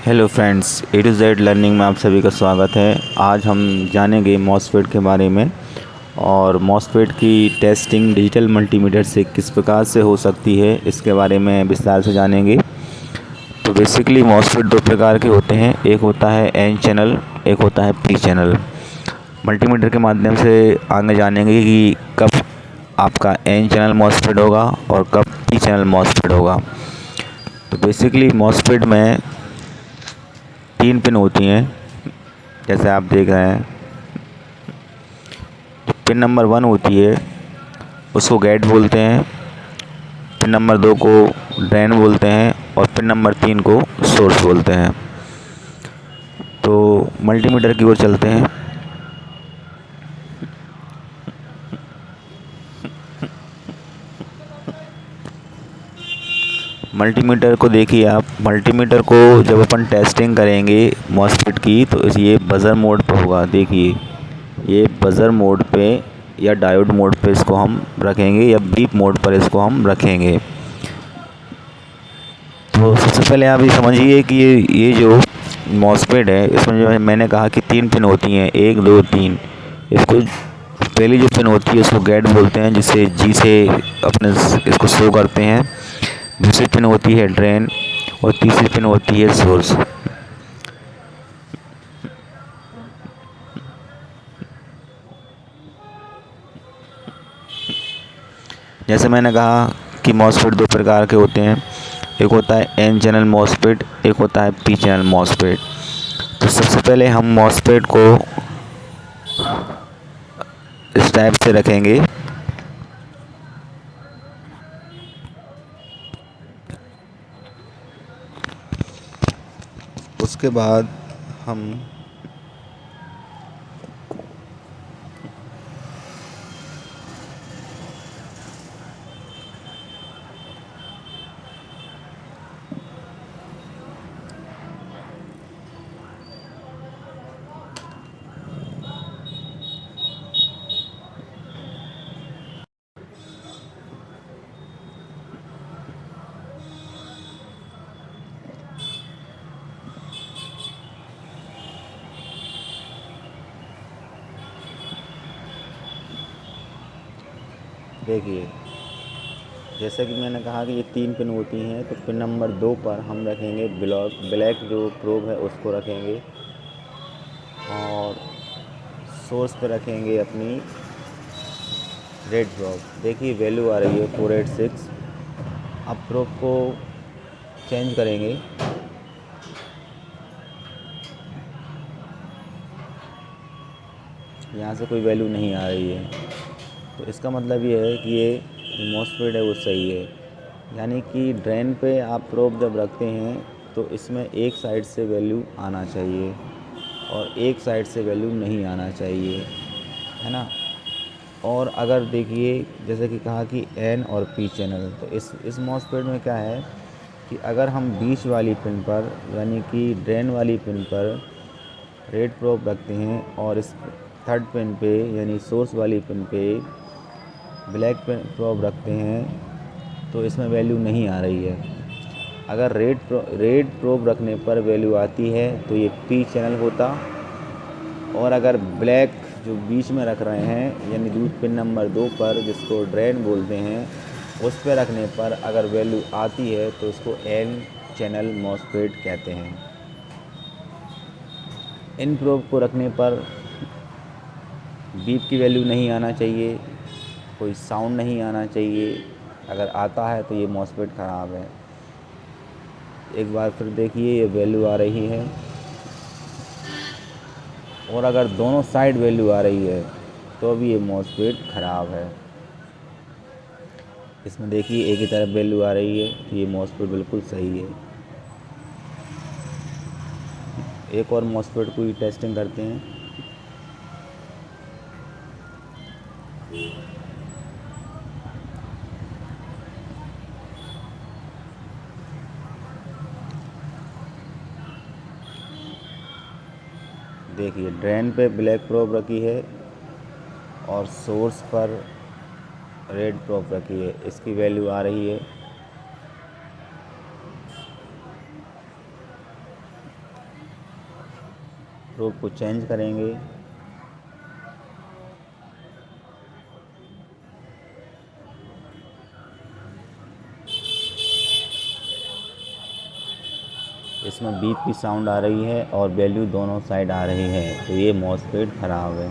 Hello friends, A to Z learning में आप सभी का स्वागत है। आज हम जानेंगे मॉसफेट के बारे में और मॉसफेट की टेस्टिंग डिजिटल मल्टीमीटर से किस प्रकार से हो सकती है, इसके बारे में विस्तार से जानेंगे। तो बेसिकली मॉसफेट दो प्रकार के होते हैं, एक होता है एन चैनल, एक होता है पी चैनल। मल्टीमीटर के माध्यम से आगे जानेंगे कि कब आपका एन चैनल मॉसफेट होगा और कब पी चैनल मॉसफेट होगा। तो बेसिकली मॉसफेट में 3 पिन होती हैं, जैसे आप देख रहे हैं। पिन नंबर 1 होती है, उसको गेट बोलते हैं। पिन नंबर 2 को ड्रेन बोलते हैं और पिन नंबर 3 को सोर्स बोलते हैं। तो मल्टीमीटर की ओर चलते हैं। मल्टीमीटर को देखिए आप। मल्टीमीटर को जब अपन टेस्टिंग करेंगे मॉसफेट की, तो ये बज़र मोड पे होगा। देखिए, ये बज़र मोड पे या डायोड मोड पे इसको हम रखेंगे या बीप मोड पर इसको हम रखेंगे। तो सबसे पहले आप ये समझिए कि ये जो मॉसफेट है, इसमें जो है मैंने कहा कि 3 पिन होती हैं, 1 2 3। इसको पहली जो पिन होती है उसको गेट बोलते हैं, जिससे जी से अपने इसको शो करते हैं। दूसरी पिन होती है ड्रेन और तीसरी पिन होती है सोर्स। जैसे मैंने कहा कि मॉसफेट दो प्रकार के होते हैं, एक होता है एन चैनल मॉसफेट, एक होता है पी चैनल मॉसफेट। तो सबसे पहले हम मॉसफेट को इस टाइप से रखेंगे। उसके बाद हम देखिए, जैसे कि मैंने कहा कि ये 3 पिन होती हैं, तो पिन नंबर 2 पर हम रखेंगे ब्लैक जो प्रोब है उसको रखेंगे और सोर्स पे रखेंगे अपनी रेड प्रोब। देखिए वैल्यू आ रही है 486। अब प्रोब को चेंज करेंगे। यहाँ से कोई वैल्यू नहीं आ रही है, तो इसका मतलब ये है कि ये मॉसफेट है वो सही है। यानी कि ड्रेन पे आप प्रोब जब रखते हैं तो इसमें एक साइड से वैल्यू आना चाहिए और एक साइड से वैल्यू नहीं आना चाहिए, है ना। और अगर देखिए, जैसे कि कहा कि एन और पी चैनल, तो इस मॉसफेट में क्या है कि अगर हम बीच वाली पिन पर यानी कि ड्रेन वाली पिन पर रेड प्रोब रखते हैं और इस थर्ड पिन पे यानी सोर्स वाली पिन पे ब्लैक पिन प्रोब रखते हैं, तो इसमें वैल्यू नहीं आ रही है। अगर रेड प्रोब रखने पर वैल्यू आती है तो ये पी चैनल होता, और अगर ब्लैक जो बीच में रख रहे हैं यानी दूध पिन नंबर 2 पर, जिसको ड्रेन बोलते हैं, उस पर रखने पर अगर वैल्यू आती है तो इसको एन चैनल मॉसफेट कहते हैं। इन प्रोब को रखने पर बीप की वैल्यू नहीं आना चाहिए, कोई साउंड नहीं आना चाहिए। अगर आता है तो ये मॉसफेट ख़राब है। एक बार फिर देखिए, ये वैल्यू आ रही है, और अगर दोनों साइड वैल्यू आ रही है तो भी ये मॉसफेट ख़राब है। इसमें देखिए एक ही तरफ वैल्यू आ रही है, तो ये मॉसफेट बिल्कुल सही है। एक और मॉसफेट की टेस्टिंग करते हैं। देखिए, ड्रेन पे ब्लैक प्रोब रखी है और सोर्स पर रेड प्रोब रखी है, इसकी वैल्यू आ रही है। प्रोब को चेंज करेंगे। इसमें बीप की साउंड आ रही है और वैल्यू दोनों साइड आ रही है, तो ये मॉसफेट ख़राब है।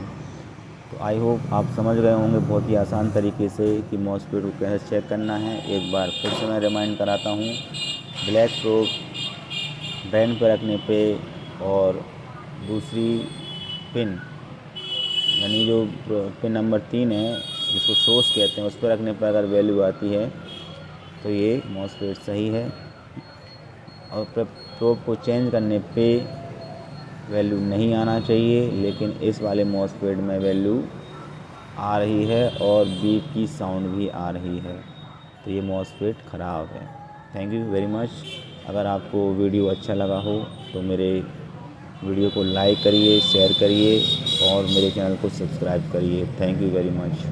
तो आई होप आप समझ गए होंगे बहुत ही आसान तरीके से कि मॉसफेट को कैसे चेक करना है। एक बार फिर से मैं रिमाइंड कराता हूँ। ब्लैक प्रोब ड्रेन पर रखने पे और दूसरी पिन यानी जो पिन नंबर 3 है जिसको सोर्स कहते हैं उस पर रखने पर अगर वैल्यू आती है तो ये मॉसफेट सही है, और प्रोब को चेंज करने पे वैल्यू नहीं आना चाहिए, लेकिन इस वाले मॉसफेट में वैल्यू आ रही है और बीप की साउंड भी आ रही है, तो ये मॉसफेट ख़राब है। Thank you very much. अगर आपको वीडियो अच्छा लगा हो तो मेरे वीडियो को लाइक करिए, शेयर करिए और मेरे चैनल को सब्सक्राइब करिए। Thank you very much.